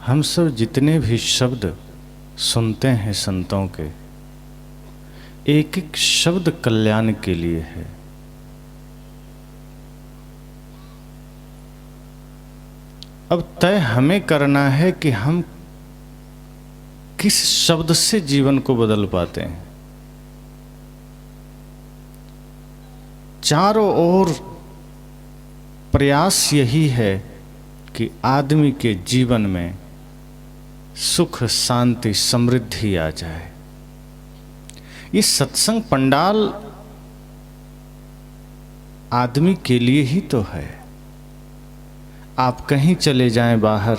हम सब जितने भी शब्द सुनते हैं संतों के, एक एक शब्द कल्याण के लिए है। अब तय हमें करना है कि हम किस शब्द से जीवन को बदल पाते हैं। चारों ओर प्रयास यही है कि आदमी के जीवन में सुख, शांति, समृद्धि आ जाए। ये सत्संग पंडाल आदमी के लिए ही तो है। आप कहीं चले जाएं बाहर,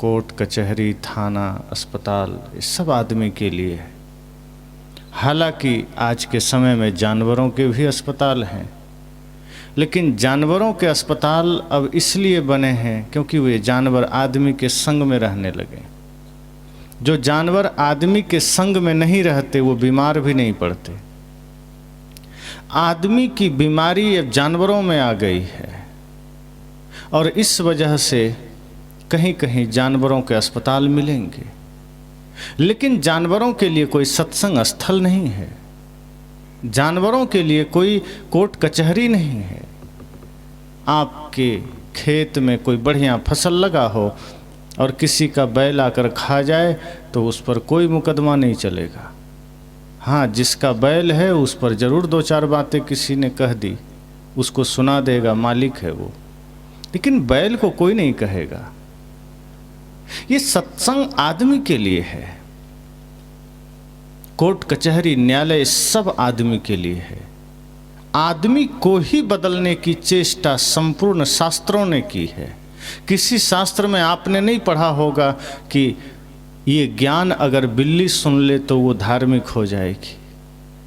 कोर्ट कचहरी, थाना, अस्पताल, ये सब आदमी के लिए है। हालांकि आज के समय में जानवरों के भी अस्पताल हैं, लेकिन जानवरों के अस्पताल अब इसलिए बने हैं क्योंकि वे जानवर आदमी के संग में रहने लगे। जो जानवर आदमी के संग में नहीं रहते वो बीमार भी नहीं पड़ते। आदमी की बीमारी अब जानवरों में आ गई है और इस वजह से कहीं कहीं जानवरों के अस्पताल मिलेंगे, लेकिन जानवरों के लिए कोई सत्संग स्थल नहीं है, जानवरों के लिए कोई कोर्ट कचहरी नहीं है। आपके खेत में कोई बढ़िया फसल लगा हो और किसी का बैल आकर खा जाए तो उस पर कोई मुकदमा नहीं चलेगा। हाँ, जिसका बैल है उस पर जरूर दो चार बातें किसी ने कह दी, उसको सुना देगा, मालिक है वो, लेकिन बैल को कोई नहीं कहेगा। ये सत्संग आदमी के लिए है। कोर्ट कचहरी न्यायालय सब आदमी के लिए है। आदमी को ही बदलने की चेष्टा संपूर्ण शास्त्रों ने की है। किसी शास्त्र में आपने नहीं पढ़ा होगा कि ये ज्ञान अगर बिल्ली सुन ले तो वो धार्मिक हो जाएगी,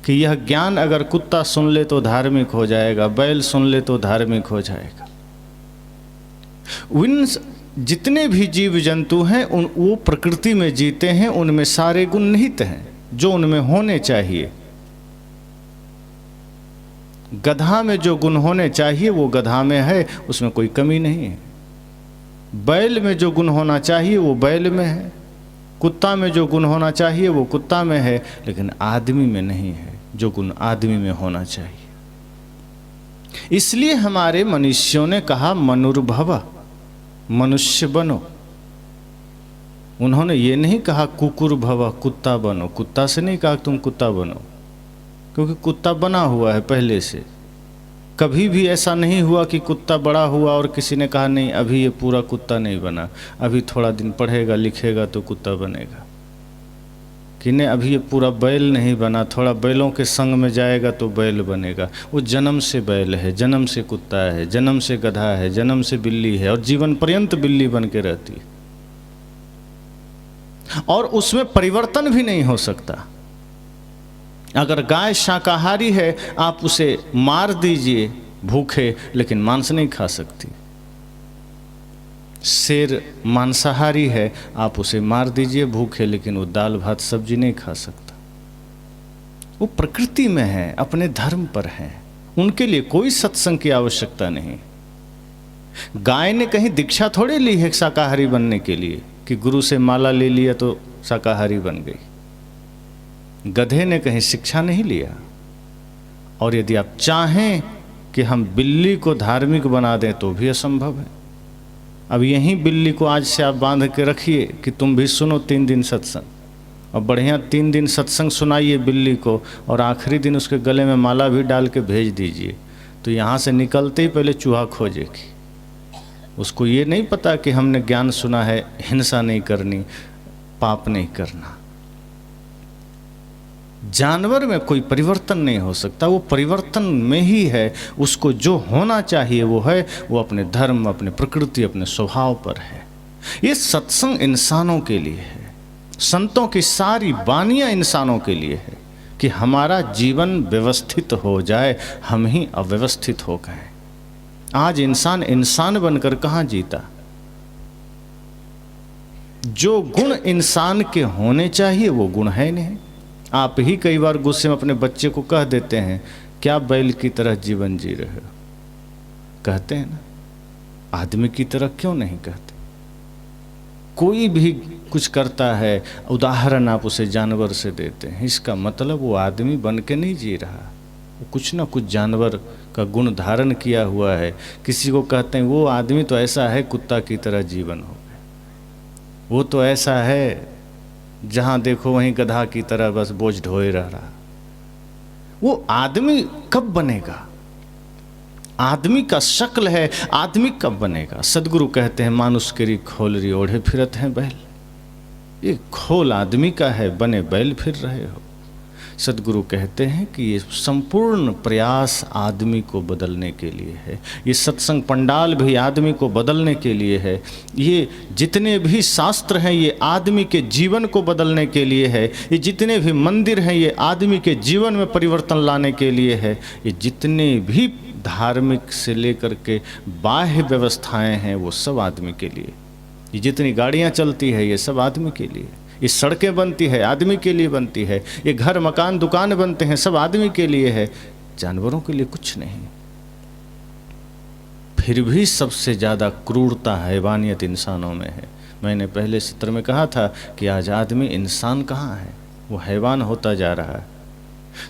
कि यह ज्ञान अगर कुत्ता सुन ले तो धार्मिक हो जाएगा, बैल सुन ले तो धार्मिक हो जाएगा। उन जितने भी जीव जंतु हैं वो प्रकृति में जीते हैं, उनमें सारे गुण निहित हैं जो उनमें होने चाहिए। गधा में जो गुण होने चाहिए वो गधा में है, उसमें कोई कमी नहीं है। बैल में जो गुण होना चाहिए वो बैल में है, कुत्ता में जो गुण होना चाहिए वो कुत्ता में है, लेकिन आदमी में नहीं है जो गुण आदमी में होना चाहिए। इसलिए हमारे मनुष्यों ने कहा मनुर्भव, मनुष्य बनो। उन्होंने ये नहीं कहा कुकुर भव, कुत्ता बनो। कुत्ता से नहीं कहा तुम कुत्ता बनो, क्योंकि कुत्ता बना हुआ है पहले से। कभी भी ऐसा नहीं हुआ कि कुत्ता बड़ा हुआ और किसी ने कहा नहीं अभी ये पूरा कुत्ता नहीं बना, अभी थोड़ा दिन पढ़ेगा लिखेगा तो कुत्ता बनेगा। कि नहीं अभी ये पूरा बैल नहीं बना, थोड़ा बैलों के संग में जाएगा तो बैल बनेगा। वो जन्म से बैल है, जन्म से कुत्ता है, जन्म से गधा है, जन्म से बिल्ली है और जीवन पर्यंत बिल्ली बन के रहती है और उसमें परिवर्तन भी नहीं हो सकता। अगर गाय शाकाहारी है आप उसे मार दीजिए भूखे, लेकिन मांस नहीं खा सकती। शेर मांसाहारी है, आप उसे मार दीजिए भूखे, लेकिन वो दाल भात सब्जी नहीं खा सकता। वो प्रकृति में है, अपने धर्म पर है, उनके लिए कोई सत्संग की आवश्यकता नहीं। गाय ने कहीं दीक्षा थोड़े ली है शाकाहारी बनने के लिए कि गुरु से माला ले लिया तो शाकाहारी बन गई। गधे ने कहीं शिक्षा नहीं लिया। और यदि आप चाहें कि हम बिल्ली को धार्मिक बना दें तो भी असंभव है। अब यहीं बिल्ली को आज से आप बांध के रखिए कि तुम भी सुनो 3 दिन सत्संग, और बढ़िया 3 दिन सत्संग सुनाइए बिल्ली को, और आखिरी दिन उसके गले में माला भी डाल के भेज दीजिए, तो यहाँ से निकलते ही पहले चूहा खोजेगी। उसको ये नहीं पता कि हमने ज्ञान सुना है हिंसा नहीं करनी, पाप नहीं करना। जानवर में कोई परिवर्तन नहीं हो सकता, वो परिवर्तन में ही है। उसको जो होना चाहिए वो है, वो अपने धर्म, अपने प्रकृति, अपने स्वभाव पर है। ये सत्संग इंसानों के लिए है, संतों की सारी वानियाँ इंसानों के लिए है कि हमारा जीवन व्यवस्थित हो जाए, हम ही अव्यवस्थित हो गए। आज इंसान इंसान बनकर कहाँ जीता? जो गुण इंसान के होने चाहिए वो गुण है नहीं। आप ही कई बार गुस्से में अपने बच्चे को कह देते हैं क्या बैल की तरह जीवन जी रहे हो, कहते हैं ना, आदमी की तरह क्यों नहीं कहते? कोई भी कुछ करता है, उदाहरण आप उसे जानवर से देते हैं, इसका मतलब वो आदमी बन के नहीं जी रहा, वो कुछ ना कुछ जानवर का गुण धारण किया हुआ है। किसी को कहते हैं वो आदमी तो ऐसा है कुत्ता की तरह जीवन हो गया, वो तो ऐसा है जहाँ देखो वहीं गधा की तरह बस बोझ ढोए रह रहा। वो आदमी कब बनेगा? आदमी का शक्ल है, आदमी कब बनेगा? सदगुरु कहते हैं मानुष केरी खोलरी ओढ़े फिरत हैं बैल। ये खोल आदमी का है, बने बैल फिर रहे हो। सदगुरु कहते हैं कि ये संपूर्ण प्रयास आदमी को बदलने के लिए है, ये सत्संग पंडाल भी आदमी को बदलने के लिए है, ये जितने भी शास्त्र हैं ये आदमी के जीवन को बदलने के लिए है, ये जितने भी मंदिर हैं ये आदमी के जीवन में परिवर्तन लाने के लिए है, ये जितने भी धार्मिक से लेकर के बाह्य व्यवस्थाएं हैं वो सब आदमी के लिए, ये जितनी गाड़ियां चलती है ये सब आदमी के लिए, ये सड़कें बनती है आदमी के लिए बनती है, ये घर मकान दुकान बनते हैं सब आदमी के लिए है, जानवरों के लिए कुछ नहीं। फिर भी सबसे ज़्यादा क्रूरता हैवानियत इंसानों में है। मैंने पहले सत्र में कहा था कि आज आदमी इंसान कहाँ है, वो हैवान होता जा रहा है।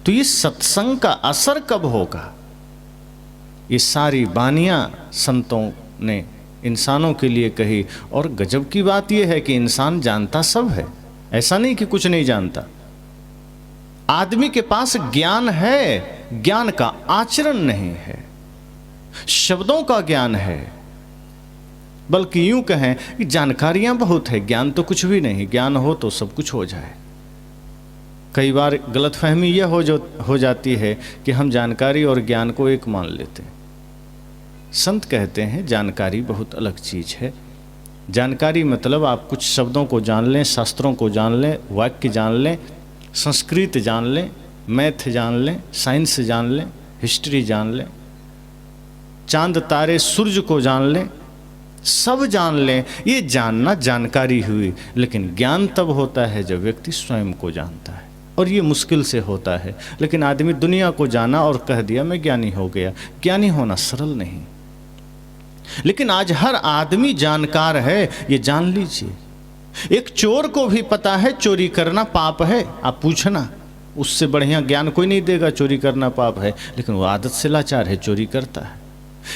तो ये सत्संग का असर कब होगा? ये सारी बानियां संतों ने इंसानों के लिए कही, और गजब की बात यह है कि इंसान जानता सब है, ऐसा नहीं कि कुछ नहीं जानता। आदमी के पास ज्ञान है, ज्ञान का आचरण नहीं है, शब्दों का ज्ञान है, बल्कि यूं कहें कि जानकारियां बहुत है, ज्ञान तो कुछ भी नहीं। ज्ञान हो तो सब कुछ हो जाए। कई बार गलतफहमी यह हो जाती है कि हम जानकारी और ज्ञान को एक मान लेते हैं। संत कहते हैं जानकारी बहुत अलग चीज़ है। जानकारी मतलब आप कुछ शब्दों को जान लें, शास्त्रों को जान लें, वाक्य जान लें, संस्कृत जान लें, मैथ जान लें, साइंस जान लें, हिस्ट्री जान लें, चांद तारे सूर्य को जान लें, सब जान लें। ये जानना जानकारी हुई। लेकिन ज्ञान तब होता है जब व्यक्ति स्वयं को जानता है, और ये मुश्किल से होता है। लेकिन आदमी दुनिया को जाना और कह दिया मैं ज्ञानी हो गया। ज्ञानी होना सरल नहीं। लेकिन आज हर आदमी जानकार है, ये जान लीजिए। एक चोर को भी पता है चोरी करना पाप है। आप पूछना, उससे बढ़िया ज्ञान कोई नहीं देगा चोरी करना पाप है, लेकिन वो आदत से लाचार है, चोरी करता है।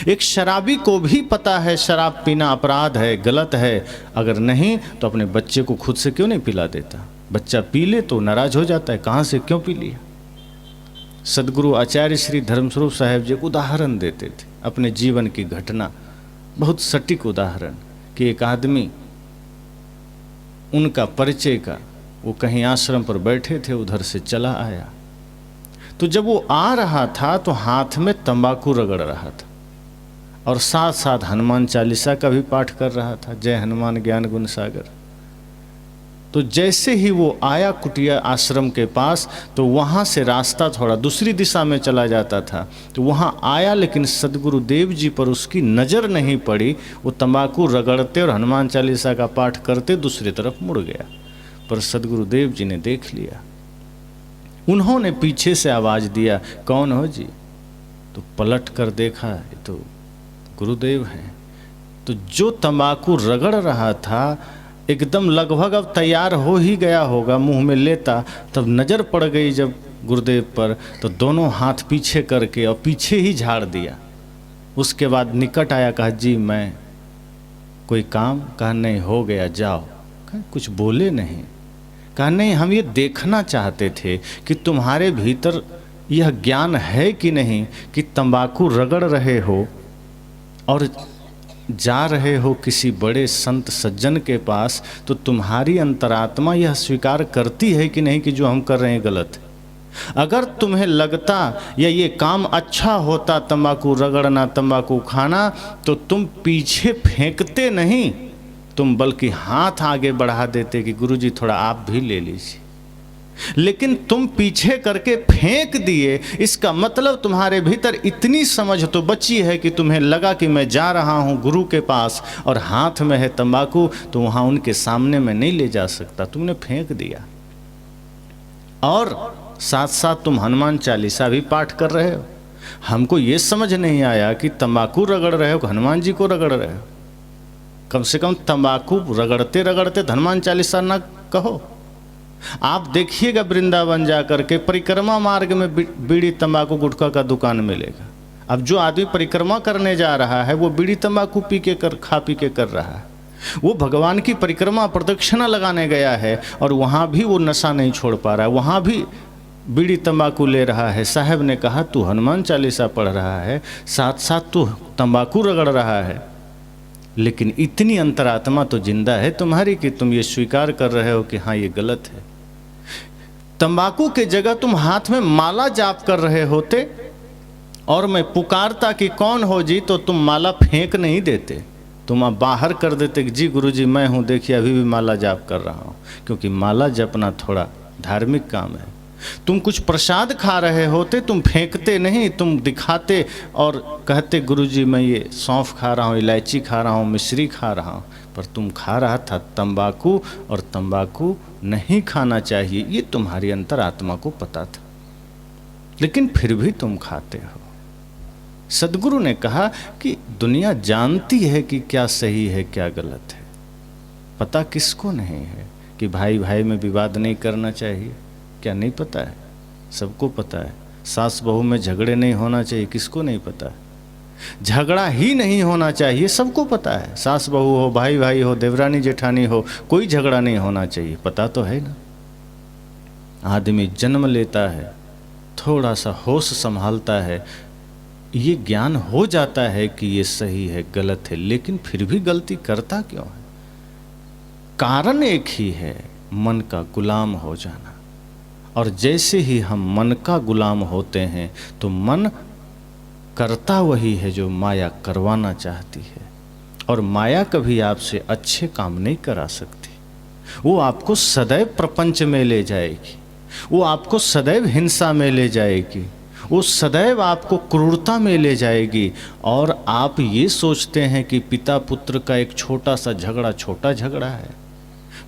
एक शराबी को भी पता है शराब पीना अपराध है, गलत है। अगर नहीं तो अपने बच्चे को खुद से क्यों नहीं पिला देता? बच्चा पी ले तो नाराज हो जाता है, कहाँ से क्यों पी लिया? सदगुरु आचार्य श्री धर्मस्वरूप साहेब जी उदाहरण देते थे, अपने जीवन की घटना, बहुत सटीक उदाहरण, कि एक आदमी, उनका परिचय का, वो कहीं आश्रम पर बैठे थे, उधर से चला आया। तो जब वो आ रहा था तो हाथ में तंबाकू रगड़ रहा था और साथ साथ हनुमान चालीसा का भी पाठ कर रहा था, जय हनुमान ज्ञान गुण सागर। तो जैसे ही वो आया कुटिया आश्रम के पास, तो वहाँ से रास्ता थोड़ा दूसरी दिशा में चला जाता था। तो वहाँ आया, लेकिन सदगुरु देव जी पर उसकी नज़र नहीं पड़ी। वो तंबाकू रगड़ते और हनुमान चालीसा का पाठ करते दूसरी तरफ मुड़ गया। पर सदगुरु देव जी ने देख लिया। उन्होंने पीछे से आवाज़ दिया, कौन हो जी? तो पलट कर देखा, ये तो गुरुदेव हैं। तो जो तंबाकू रगड़ रहा था एकदम लगभग अब तैयार हो ही गया होगा मुंह में लेता, तब नज़र पड़ गई जब गुरुदेव पर, तो दोनों हाथ पीछे करके और पीछे ही झाड़ दिया। उसके बाद निकट आया, कहा जी मैं कोई काम? कहा नहीं, हो गया, जाओ। कहा कुछ बोले नहीं। कहा नहीं, हम ये देखना चाहते थे कि तुम्हारे भीतर यह ज्ञान है कि नहीं कि तंबाकू रगड़ रहे हो और जा रहे हो किसी बड़े संत सज्जन के पास, तो तुम्हारी अंतरात्मा यह स्वीकार करती है कि नहीं कि जो हम कर रहे हैं गलत है। अगर तुम्हें लगता या ये काम अच्छा होता तंबाकू रगड़ना, तंबाकू खाना, तो तुम पीछे फेंकते नहीं, तुम बल्कि हाथ आगे बढ़ा देते कि गुरुजी थोड़ा आप भी ले लीजिए। लेकिन तुम पीछे करके फेंक दिए। इसका मतलब तुम्हारे भीतर इतनी समझ तो बची है कि तुम्हें लगा कि मैं जा रहा हूं गुरु के पास और हाथ में है तंबाकू, तो वहां उनके सामने मैं नहीं ले जा सकता, तुमने फेंक दिया। और साथ साथ तुम हनुमान चालीसा भी पाठ कर रहे हो। हमको ये समझ नहीं आया कि तंबाकू रगड़ रहे हो, हनुमान जी को रगड़ रहे हो। कम से कम तंबाकू रगड़ते रगड़ते हनुमान चालीसा ना कहो। आप देखिएगा वृंदावन जाकर के परिक्रमा मार्ग में बीड़ी तंबाकू गुटखा का दुकान मिलेगा। अब जो आदमी परिक्रमा करने जा रहा है वो बीड़ी तंबाकू खा पी के कर रहा है। वो भगवान की परिक्रमा प्रदक्षिणा लगाने गया है और वहाँ भी वो नशा नहीं छोड़ पा रहा है, वहाँ भी बीड़ी तंबाकू ले रहा है। साहब ने कहा तू हनुमान चालीसा पढ़ रहा है, साथ साथ तू तंबाकू रगड़ रहा है, लेकिन इतनी अंतरात्मा तो जिंदा है तुम्हारी कि तुम ये स्वीकार कर रहे हो कि हाँ ये गलत है। तंबाकू के जगह तुम हाथ में माला जाप कर रहे होते और मैं पुकारता कि कौन हो जी, तो तुम माला फेंक नहीं देते, तुम अब बाहर कर देते कि जी गुरुजी मैं हूँ, देखिए अभी भी माला जाप कर रहा हूँ। क्योंकि माला जपना थोड़ा धार्मिक काम है। तुम कुछ प्रसाद खा रहे होते, तुम फेंकते नहीं, तुम दिखाते और कहते गुरुजी मैं ये सौंफ खा रहा हूँ, इलायची खा रहा हूँ, मिश्री खा रहा हूँ, पर तुम खा रहा था तंबाकू, और तंबाकू नहीं खाना चाहिए ये तुम्हारी अंतरात्मा को पता था, लेकिन फिर भी तुम खाते हो। सदगुरु ने कहा कि दुनिया जानती है कि क्या सही है क्या गलत है, पता किसको नहीं है कि भाई भाई में विवाद नहीं करना चाहिए, क्या नहीं पता है? सबको पता है। सास बहू में झगड़े नहीं होना चाहिए, किसको नहीं पता है? झगड़ा ही नहीं होना चाहिए, सबको पता है। सास बहू हो, भाई भाई हो, देवरानी जेठानी हो, कोई झगड़ा नहीं होना चाहिए, पता तो है ना। आदमी जन्म लेता है, थोड़ा सा होश संभालता है, ये ज्ञान हो जाता है कि ये सही है गलत है, लेकिन फिर भी गलती करता क्यों है? कारण एक ही है, मन का गुलाम हो जाना। और जैसे ही हम मन का गुलाम होते हैं तो मन करता वही है जो माया करवाना चाहती है। और माया कभी आपसे अच्छे काम नहीं करा सकती, वो आपको सदैव प्रपंच में ले जाएगी, वो आपको सदैव हिंसा में ले जाएगी, वो सदैव आपको क्रूरता में ले जाएगी। और आप ये सोचते हैं कि पिता पुत्र का एक छोटा सा झगड़ा छोटा झगड़ा है,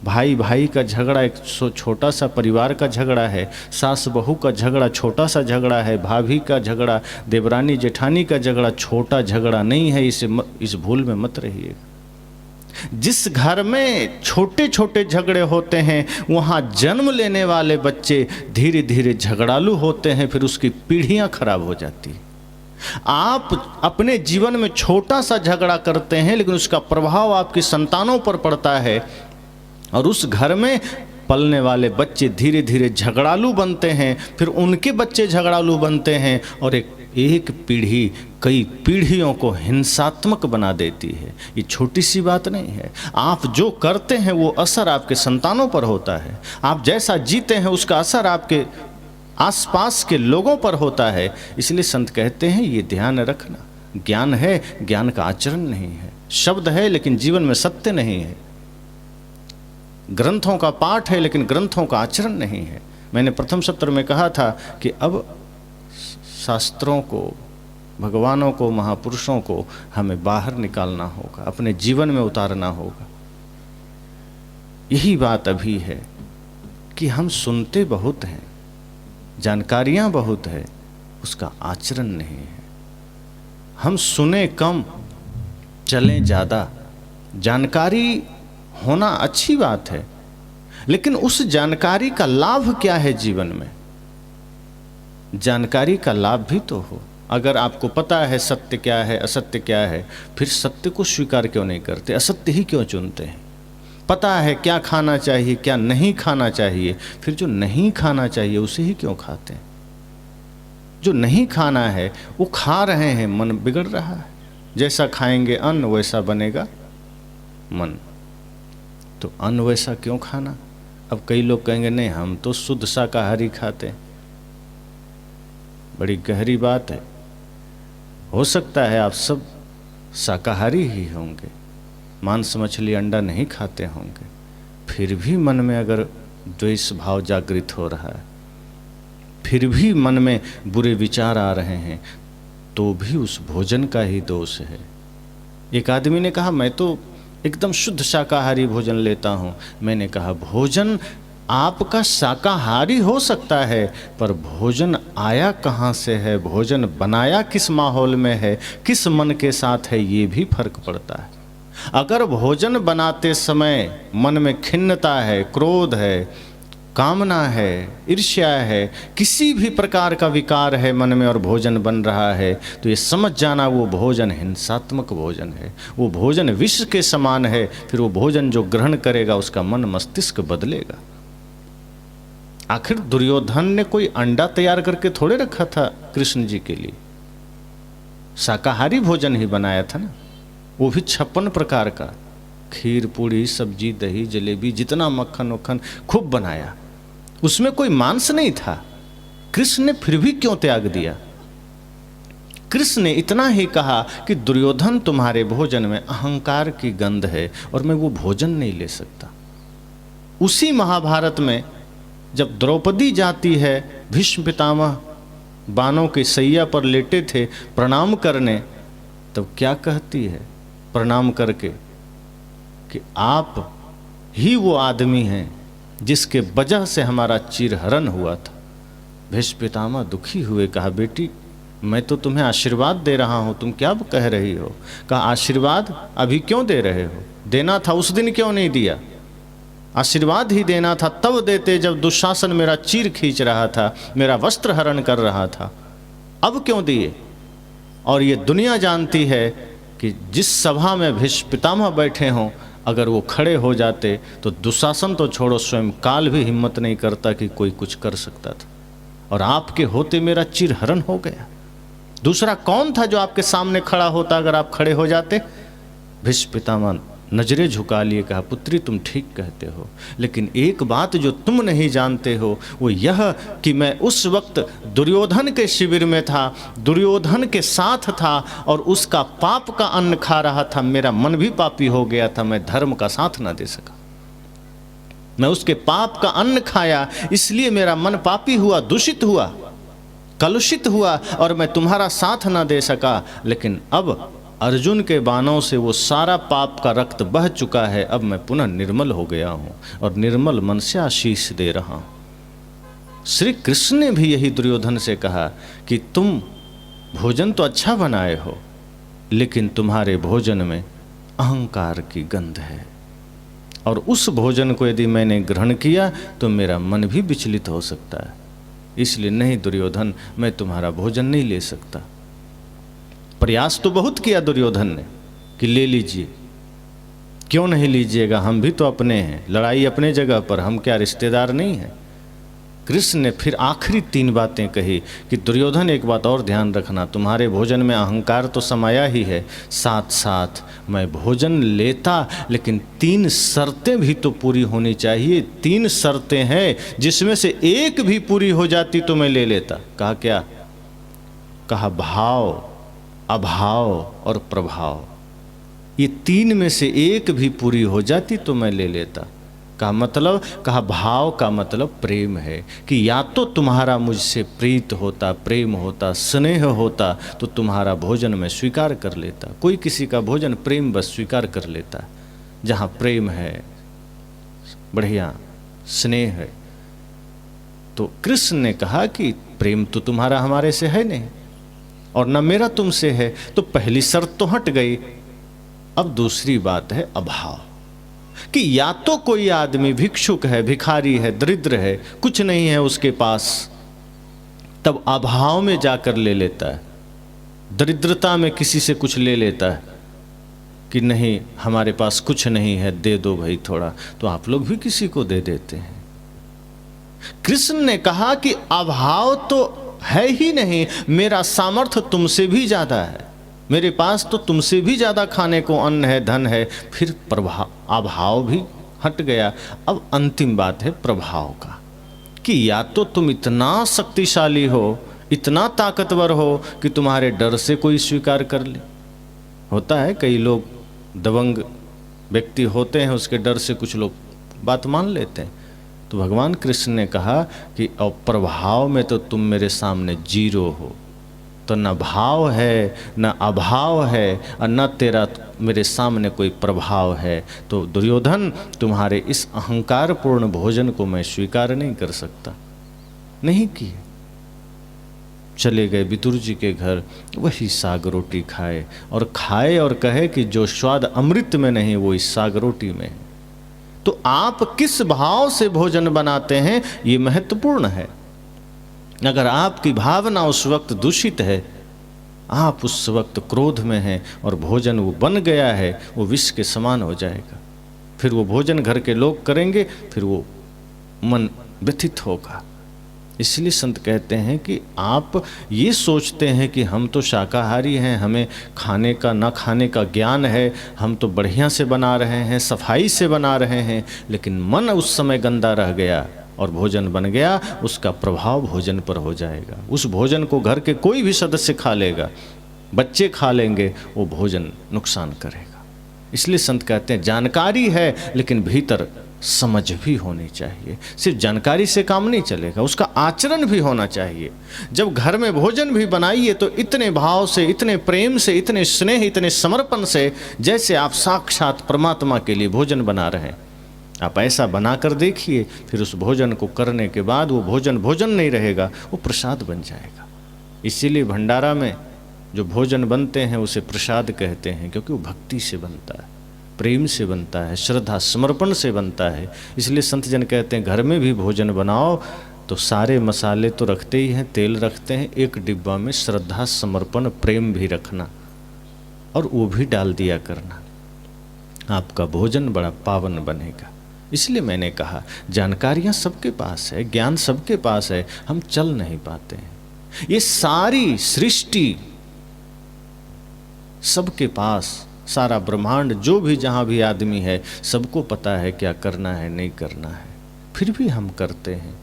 भाई भाई का झगड़ा एक छोटा सा परिवार का झगड़ा है, सास बहू का झगड़ा छोटा सा झगड़ा है, भाभी का झगड़ा, देवरानी जेठानी का झगड़ा छोटा झगड़ा नहीं है। इस भूल में मत रहिएगा। जिस घर में छोटे छोटे झगड़े होते हैं वहाँ जन्म लेने वाले बच्चे धीरे धीरे झगड़ालू होते हैं, फिर उसकी पीढ़ियाँ खराब हो जाती हैं। आप अपने जीवन में छोटा सा झगड़ा करते हैं, लेकिन उसका प्रभाव आपकी संतानों पर पड़ता है, और उस घर में पलने वाले बच्चे धीरे धीरे झगड़ालू बनते हैं, फिर उनके बच्चे झगड़ालू बनते हैं, और एक पीढ़ी कई पीढ़ियों को हिंसात्मक बना देती है। ये छोटी सी बात नहीं है। आप जो करते हैं वो असर आपके संतानों पर होता है, आप जैसा जीते हैं उसका असर आपके आसपास के लोगों पर होता है। इसलिए संत कहते हैं ये ध्यान रखना, ज्ञान है, ज्ञान का आचरण नहीं है। शब्द है लेकिन जीवन में सत्य नहीं है, ग्रंथों का पाठ है लेकिन ग्रंथों का आचरण नहीं है। मैंने प्रथम सत्र में कहा था कि अब शास्त्रों को, भगवानों को, महापुरुषों को हमें बाहर निकालना होगा, अपने जीवन में उतारना होगा। यही बात अभी है कि हम सुनते बहुत हैं, जानकारियां बहुत है, उसका आचरण नहीं है। हम सुने कम, चलें ज़्यादा। जानकारी होना अच्छी बात है, लेकिन उस जानकारी का लाभ क्या है जीवन में? जानकारी का लाभ भी तो हो। अगर आपको पता है सत्य क्या है, असत्य क्या है, फिर सत्य को स्वीकार क्यों नहीं करते? असत्य ही क्यों चुनते हैं? पता है क्या खाना चाहिए, क्या नहीं खाना चाहिए, फिर जो नहीं खाना चाहिए उसे ही क्यों खाते हैं? जो नहीं खाना है वो खा रहे हैं, मन बिगड़ रहा है। जैसा खाएंगे अन्न वैसा बनेगा मन, तो अन्न वैसा क्यों खाना? अब कई लोग कहेंगे नहीं हम तो शुद्ध शाकाहारी खाते हैं। बड़ी गहरी बात है। हो सकता है आप सब शाकाहारी ही होंगे, मांस मछली अंडा नहीं खाते होंगे, फिर भी मन में अगर द्वेष भाव जागृत हो रहा है, फिर भी मन में बुरे विचार आ रहे हैं, तो भी उस भोजन का ही दोष है। एक आदमी ने कहा मैं तो एकदम शुद्ध शाकाहारी भोजन लेता हूँ। मैंने कहा भोजन आपका शाकाहारी हो सकता है, पर भोजन आया कहाँ से है, भोजन बनाया किस माहौल में है, किस मन के साथ है, ये भी फर्क पड़ता है। अगर भोजन बनाते समय मन में खिन्नता है, क्रोध है, कामना है, ईर्ष्या है, किसी भी प्रकार का विकार है मन में और भोजन बन रहा है, तो ये समझ जाना वो भोजन हिंसात्मक भोजन है, वो भोजन विष के समान है। फिर वो भोजन जो ग्रहण करेगा उसका मन मस्तिष्क बदलेगा। आखिर दुर्योधन ने कोई अंडा तैयार करके थोड़े रखा था कृष्ण जी के लिए, शाकाहारी भोजन ही बनाया था ना, वो भी 56 प्रकार का, खीर, पूड़ी, सब्जी, दही, जलेबी, जितना मक्खन वक्खन खूब बनाया, उसमें कोई मांस नहीं था। कृष्ण ने फिर भी क्यों त्याग दिया? कृष्ण ने इतना ही कहा कि दुर्योधन तुम्हारे भोजन में अहंकार की गंध है और मैं वो भोजन नहीं ले सकता। उसी महाभारत में जब द्रौपदी जाती है, भीष्म पितामह बाणों के सैया पर लेटे थे प्रणाम करने, तब क्या कहती है प्रणाम करके कि आप ही वो आदमी हैं जिसके वजह से हमारा चिरहरण हुआ था। भीष्म पितामह दुखी हुए, कहा बेटी मैं तो तुम्हें आशीर्वाद दे रहा हूँ, तुम क्या कह रही हो? कहा आशीर्वाद अभी क्यों दे रहे हो? देना था उस दिन क्यों नहीं दिया? आशीर्वाद ही देना था तब देते जब दुशासन मेरा चीर खींच रहा था, मेरा वस्त्र हरण कर रहा था, अब क्यों दिए? और ये दुनिया जानती है कि जिस सभा में भीष्म पितामह बैठे हों, अगर वो खड़े हो जाते तो दुशासन तो छोड़ो, स्वयं काल भी हिम्मत नहीं करता कि कोई कुछ कर सकता था, और आपके होते मेरा चिरहरण हो गया। दूसरा कौन था जो आपके सामने खड़ा होता अगर आप खड़े हो जाते? भीष्म पितामह नजरें झुका लिए, कहा पुत्री तुम ठीक कहते हो, लेकिन एक बात जो तुम नहीं जानते हो वो यह कि मैं उस वक्त दुर्योधन के शिविर में था, दुर्योधन के साथ था और उसका पाप का अन्न खा रहा था। मेरा मन भी पापी हो गया था, मैं धर्म का साथ ना दे सका। मैं उसके पाप का अन्न खाया, इसलिए मेरा मन पापी हुआ, दूषित हुआ, कलुषित हुआ और मैं तुम्हारा साथ ना दे सका। लेकिन अब अर्जुन के बाणों से वो सारा पाप का रक्त बह चुका है, अब मैं पुनः निर्मल हो गया हूँ और निर्मल मन से आशीष दे रहा हूँ। श्री कृष्ण ने भी यही दुर्योधन से कहा कि तुम भोजन तो अच्छा बनाए हो, लेकिन तुम्हारे भोजन में अहंकार की गंध है, और उस भोजन को यदि मैंने ग्रहण किया तो मेरा मन भी विचलित हो सकता है। इसलिए नहीं दुर्योधन, मैं तुम्हारा भोजन नहीं ले सकता। प्रयास तो बहुत किया दुर्योधन ने कि ले लीजिए, क्यों नहीं लीजिएगा, हम भी तो अपने हैं, लड़ाई अपने जगह पर, हम क्या रिश्तेदार नहीं हैं। कृष्ण ने फिर आखिरी 3 बातें कही कि दुर्योधन एक बात और ध्यान रखना, तुम्हारे भोजन में अहंकार तो समाया ही है, साथ साथ मैं भोजन लेता लेकिन 3 शर्तें भी तो पूरी होनी चाहिए। 3 शर्तें हैं जिसमें से एक भी पूरी हो जाती तो मैं ले लेता। कहा क्या? कहा भाव, अभाव और प्रभाव, ये 3 में से एक भी पूरी हो जाती तो मैं ले लेता। का मतलब? कहा भाव का मतलब प्रेम है कि या तो तुम्हारा मुझसे प्रीत होता, प्रेम होता, स्नेह होता तो तुम्हारा भोजन मैं स्वीकार कर लेता। कोई किसी का भोजन प्रेम बस स्वीकार कर लेता, जहाँ प्रेम है, बढ़िया स्नेह है। तो कृष्ण ने कहा कि प्रेम तो तुम्हारा हमारे से है नहीं और न मेरा तुमसे है, तो पहली शर्त तो हट गई। अब दूसरी बात है अभाव, कि या तो कोई आदमी भिक्षुक है, भिखारी है, दरिद्र है, कुछ नहीं है उसके पास, तब अभाव में जाकर ले लेता है, दरिद्रता में किसी से कुछ ले लेता है कि नहीं हमारे पास कुछ नहीं है, दे दो भाई थोड़ा, तो आप लोग भी किसी को दे देते हैं। कृष्ण ने कहा कि अभाव तो है ही नहीं, मेरा सामर्थ्य तुमसे भी ज्यादा है, मेरे पास तो तुमसे भी ज्यादा खाने को अन्न है, धन है। फिर अभाव भी हट गया। अब अंतिम बात है प्रभाव का, कि या तो तुम इतना शक्तिशाली हो, इतना ताकतवर हो कि तुम्हारे डर से कोई स्वीकार कर ले। होता है कई लोग दबंग व्यक्ति होते हैं, उसके डर से कुछ लोग बात मान लेते हैं। तो भगवान कृष्ण ने कहा कि प्रभाव में तो तुम मेरे सामने 0 हो, तो न भाव है न अभाव है और न तेरा मेरे सामने कोई प्रभाव है। तो दुर्योधन तुम्हारे इस अहंकारपूर्ण भोजन को मैं स्वीकार नहीं कर सकता। नहीं किए, चले गए विदुर जी के घर, वही साग रोटी खाए और कहे कि जो स्वाद अमृत में नहीं वो इस साग रोटी में है। तो आप किस भाव से भोजन बनाते हैं ये महत्वपूर्ण है। अगर आपकी भावना उस वक्त दूषित है, आप उस वक्त क्रोध में हैं और भोजन वो बन गया है, वो विष के समान हो जाएगा। फिर वो भोजन घर के लोग करेंगे, फिर वो मन व्यथित होगा। इसलिए संत कहते हैं कि आप ये सोचते हैं कि हम तो शाकाहारी हैं, हमें खाने का ना खाने का ज्ञान है, हम तो बढ़िया से बना रहे हैं, सफाई से बना रहे हैं, लेकिन मन उस समय गंदा रह गया और भोजन बन गया, उसका प्रभाव भोजन पर हो जाएगा। उस भोजन को घर के कोई भी सदस्य खा लेगा, बच्चे खा लेंगे, वो भोजन नुकसान करेगा। इसलिए संत कहते हैं जानकारी है लेकिन भीतर समझ भी होनी चाहिए। सिर्फ जानकारी से काम नहीं चलेगा, उसका आचरण भी होना चाहिए। जब घर में भोजन भी बनाइए तो इतने भाव से, इतने प्रेम से, इतने स्नेह, इतने समर्पण से, जैसे आप साक्षात परमात्मा के लिए भोजन बना रहे हैं। आप ऐसा बना कर देखिए, फिर उस भोजन को करने के बाद वो भोजन भोजन नहीं रहेगा, वो प्रसाद बन जाएगा। इसीलिए भंडारा में जो भोजन बनते हैं उसे प्रसाद कहते हैं, क्योंकि वो भक्ति से बनता है, प्रेम से बनता है, श्रद्धा समर्पण से बनता है। इसलिए संत जन कहते हैं घर में भी भोजन बनाओ तो सारे मसाले तो रखते ही हैं, तेल रखते हैं, एक डिब्बा में श्रद्धा समर्पण प्रेम भी रखना और वो भी डाल दिया करना, आपका भोजन बड़ा पावन बनेगा। इसलिए मैंने कहा जानकारियाँ सबके पास है, ज्ञान सबके पास है, हम चल नहीं पाते हैं। ये सारी सृष्टि सबके पास, सारा ब्रह्मांड, जो भी जहाँ भी आदमी है, सबको पता है क्या करना है नहीं करना है, फिर भी हम करते हैं।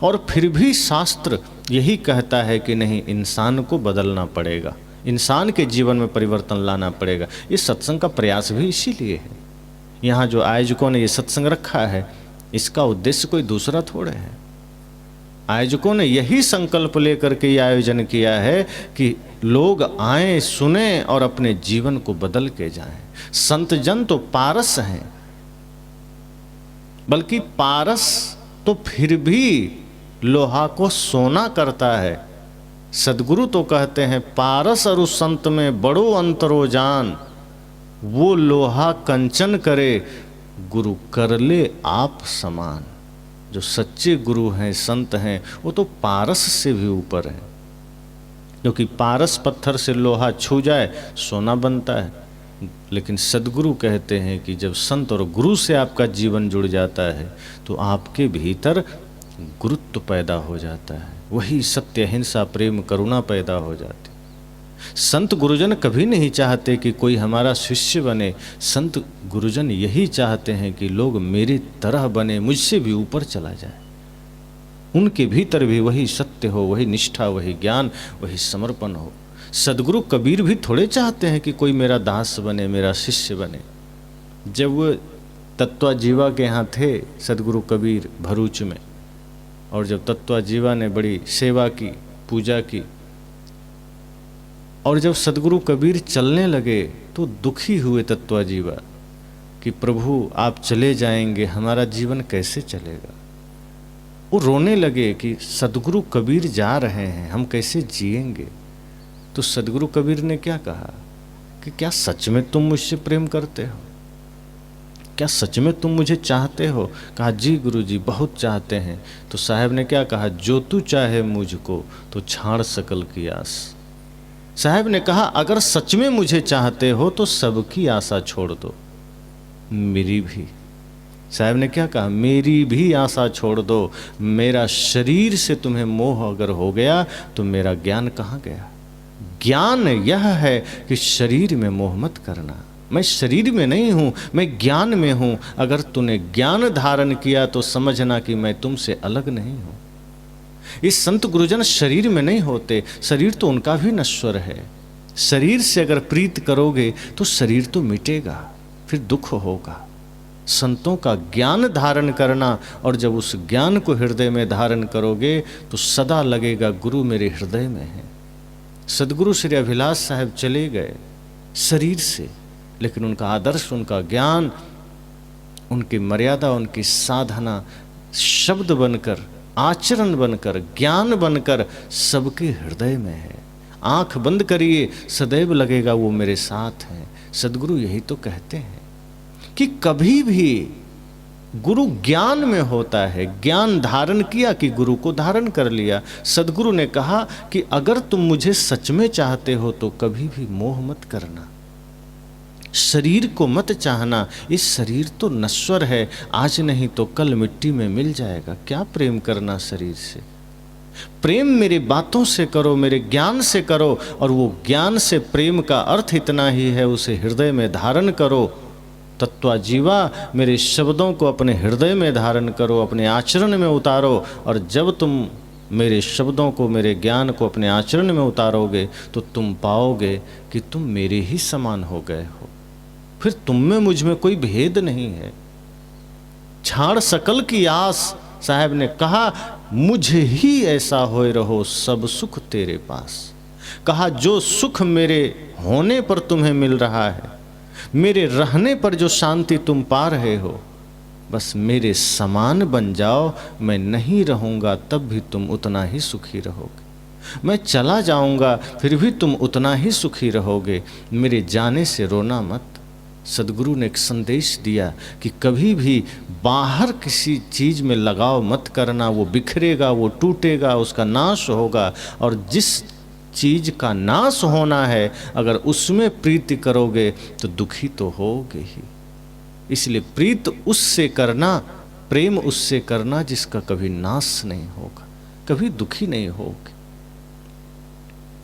और फिर भी शास्त्र यही कहता है कि नहीं, इंसान को बदलना पड़ेगा, इंसान के जीवन में परिवर्तन लाना पड़ेगा। ये सत्संग का प्रयास भी इसीलिए है। यहाँ जो आयोजकों ने ये सत्संग रखा है, इसका उद्देश्य कोई दूसरा थोड़े है। आयोजकों ने यही संकल्प लेकर के ये आयोजन किया है कि लोग आएं, सुने और अपने जीवन को बदल के जाएं। संत जन तो पारस हैं, बल्कि पारस तो फिर भी लोहा को सोना करता है। सदगुरु तो कहते हैं पारस और उस संत में बड़ो अंतरो जान, वो लोहा कंचन करे, गुरु कर ले आप समान। जो सच्चे गुरु हैं, संत हैं, वो तो पारस से भी ऊपर है, क्योंकि पारस पत्थर से लोहा छू जाए सोना बनता है। लेकिन सदगुरु कहते हैं कि जब संत और गुरु से आपका जीवन जुड़ जाता है तो आपके भीतर गुरुत्व पैदा हो जाता है, वही सत्य, अहिंसा, प्रेम, करुणा पैदा हो जाती। संत गुरुजन कभी नहीं चाहते कि कोई हमारा शिष्य बने, संत गुरुजन यही चाहते हैं कि लोग मेरी तरह बने, मुझसे भी ऊपर चला जाए, उनके भीतर भी वही सत्य हो, वही निष्ठा, वही ज्ञान, वही समर्पण हो। सदगुरु कबीर भी थोड़े चाहते हैं कि कोई मेरा दास बने, मेरा शिष्य बने। जब वो तत्वाजीवा के यहाँ थे सदगुरु कबीर भरूच में, और जब तत्वाजीवा ने बड़ी सेवा की, पूजा की, और जब सदगुरु कबीर चलने लगे तो दुखी हुए तत्वाजीवा कि प्रभु आप चले जाएंगे, हमारा जीवन कैसे चलेगा। वो रोने लगे कि सदगुरु कबीर जा रहे हैं, हम कैसे जिएंगे। तो सदगुरु कबीर ने क्या कहा कि क्या सच में तुम मुझसे प्रेम करते हो, क्या सच में तुम मुझे चाहते हो। कहा जी गुरु जी बहुत चाहते हैं। तो साहब ने क्या कहा, जो तू चाहे मुझको तो छाड़ सकल की आस। साहब ने कहा अगर सच में मुझे चाहते हो तो सबकी आशा छोड़ दो, मेरी भी। साहब ने क्या कहा, मेरी भी आशा छोड़ दो। मेरा शरीर से तुम्हें मोह अगर हो गया तो मेरा ज्ञान कहाँ गया। ज्ञान यह है कि शरीर में मोह मत करना। मैं शरीर में नहीं हूँ, मैं ज्ञान में हूँ। अगर तूने ज्ञान धारण किया तो समझना कि मैं तुमसे अलग नहीं हूँ। इस संत गुरुजन शरीर में नहीं होते, शरीर तो उनका भी नश्वर है। शरीर से अगर प्रीत करोगे तो शरीर तो मिटेगा, फिर दुख होगा। संतों का ज्ञान धारण करना, और जब उस ज्ञान को हृदय में धारण करोगे तो सदा लगेगा गुरु मेरे हृदय में है। सदगुरु श्री अभिलाष साहब चले गए शरीर से, लेकिन उनका आदर्श, उनका ज्ञान, उनकी मर्यादा, उनकी साधना शब्द बनकर आचरण बनकर, ज्ञान बनकर सबके हृदय में है। आंख बंद करिए, सदैव लगेगा वो मेरे साथ हैं। सदगुरु यही तो कहते हैं कि कभी भी गुरु ज्ञान में होता है। ज्ञान धारण किया कि गुरु को धारण कर लिया। सदगुरु ने कहा कि अगर तुम मुझे सच में चाहते हो तो कभी भी मोह मत करना, शरीर को मत चाहना। इस शरीर तो नश्वर है, आज नहीं तो कल मिट्टी में मिल जाएगा। क्या प्रेम करना शरीर से? प्रेम मेरी बातों से करो, मेरे ज्ञान से करो। और वो ज्ञान से प्रेम का अर्थ इतना ही है, उसे हृदय में धारण करो। तत्वा जीवा, मेरे शब्दों को अपने हृदय में धारण करो, अपने आचरण में उतारो। और जब तुम मेरे शब्दों को, मेरे ज्ञान को अपने आचरण में उतारोगे तो तुम पाओगे कि तुम मेरे ही समान हो गए हो। फिर तुम में मुझ में कोई भेद नहीं है। छाड़ सकल की आस, साहब ने कहा मुझे ही ऐसा होए रहो, सब सुख तेरे पास। कहा जो सुख मेरे होने पर तुम्हें मिल रहा है, मेरे रहने पर जो शांति तुम पा रहे हो, बस मेरे समान बन जाओ। मैं नहीं रहूँगा तब भी तुम उतना ही सुखी रहोगे। मैं चला जाऊँगा फिर भी तुम उतना ही सुखी रहोगे। मेरे जाने से रोना मत। सदगुरु ने एक संदेश दिया कि कभी भी बाहर किसी चीज़ में लगाव मत करना। वो बिखरेगा, वो टूटेगा, उसका नाश होगा। और जिस चीज़ का नाश होना है अगर उसमें प्रीति करोगे तो दुखी तो होगे ही। इसलिए प्रीत उससे करना, प्रेम उससे करना जिसका कभी नाश नहीं होगा, कभी दुखी नहीं होगे।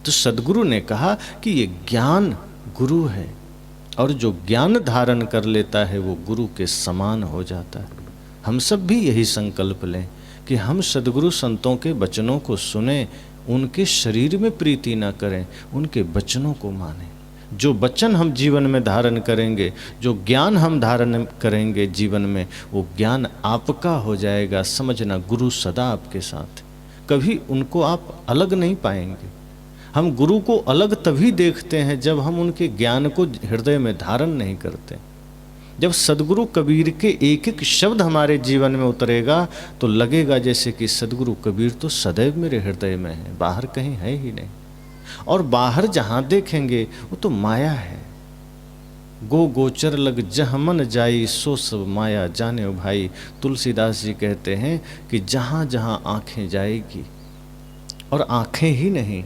तो सदगुरु ने कहा कि ये ज्ञान गुरु है, और जो ज्ञान धारण कर लेता है वो गुरु के समान हो जाता है। हम सब भी यही संकल्प लें कि हम सदगुरु संतों के वचनों को सुने, उनके शरीर में प्रीति ना करें, उनके वचनों को मानें। जो वचन हम जीवन में धारण करेंगे, जो ज्ञान हम धारण करेंगे जीवन में, वो ज्ञान आपका हो जाएगा। समझना गुरु सदा आपके साथ, कभी उनको आप अलग नहीं पाएंगे। हम गुरु को अलग तभी देखते हैं जब हम उनके ज्ञान को हृदय में धारण नहीं करते। जब सदगुरु कबीर के एक एक शब्द हमारे जीवन में उतरेगा तो लगेगा जैसे कि सदगुरु कबीर तो सदैव मेरे हृदय में है, बाहर कहीं है ही नहीं। और बाहर जहाँ देखेंगे वो तो माया है। गो गोचर लग जह मन जाई, सो सब माया जाने भाई। तुलसीदास जी कहते हैं कि जहाँ जहाँ आँखें जाएगी, और आँखें ही नहीं,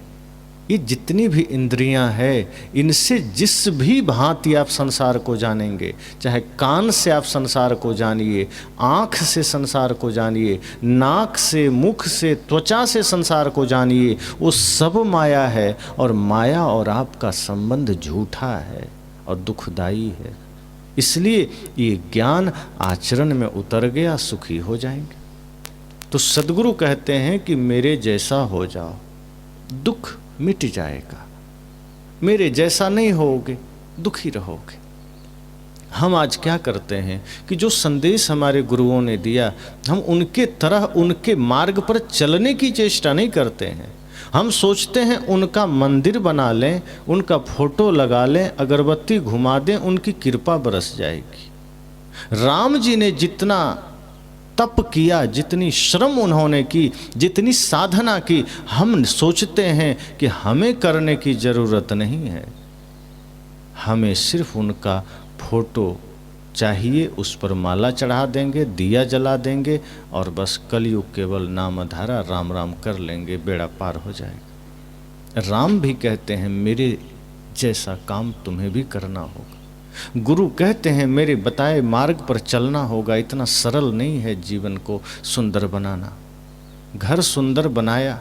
ये जितनी भी इंद्रियां हैं, इनसे जिस भी भांति आप संसार को जानेंगे, चाहे कान से आप संसार को जानिए, आँख से संसार को जानिए, नाक से, मुख से, त्वचा से संसार को जानिए, वो सब माया है। और माया और आपका संबंध झूठा है और दुखदाई है। इसलिए ये ज्ञान आचरण में उतर गया, सुखी हो जाएंगे। तो सदगुरु कहते हैं कि मेरे जैसा हो जाओ, दुख मिट जाएगा। मेरे जैसा नहीं होगे, दुखी रहोगे। हम आज क्या करते हैं कि जो संदेश हमारे गुरुओं ने दिया, हम उनके तरह, उनके मार्ग पर चलने की चेष्टा नहीं करते हैं। हम सोचते हैं उनका मंदिर बना लें, उनका फोटो लगा लें, अगरबत्ती घुमा दें, उनकी कृपा बरस जाएगी। राम जी ने जितना तप किया, जितनी श्रम उन्होंने की, जितनी साधना की, हम सोचते हैं कि हमें करने की जरूरत नहीं है। हमें सिर्फ उनका फोटो चाहिए, उस पर माला चढ़ा देंगे, दिया जला देंगे, और बस कलयुग केवल नामधारा राम राम कर लेंगे, बेड़ा पार हो जाएगा। राम भी कहते हैं मेरे जैसा काम तुम्हें भी करना होगा। गुरु कहते हैं मेरे बताए मार्ग पर चलना होगा। इतना सरल नहीं है जीवन को सुंदर बनाना। घर सुंदर बनाया,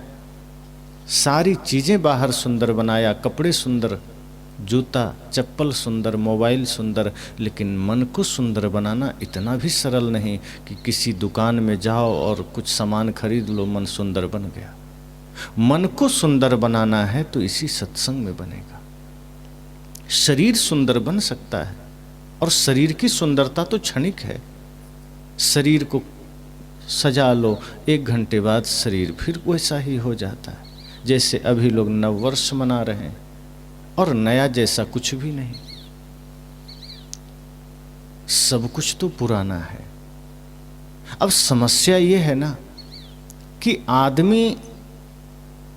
सारी चीज़ें बाहर सुंदर बनाया, कपड़े सुंदर, जूता चप्पल सुंदर, मोबाइल सुंदर, लेकिन मन को सुंदर बनाना इतना भी सरल नहीं कि किसी दुकान में जाओ और कुछ सामान खरीद लो, मन सुंदर बन गया। मन को सुंदर बनाना है तो इसी सत्संग में बनेगा। शरीर सुंदर बन सकता है, और शरीर की सुंदरता तो क्षणिक है। शरीर को सजा लो, 1 घंटे बाद शरीर फिर वैसा ही हो जाता है। जैसे अभी लोग नववर्ष मना रहे हैं, और नया जैसा कुछ भी नहीं, सब कुछ तो पुराना है। अब समस्या ये है ना कि आदमी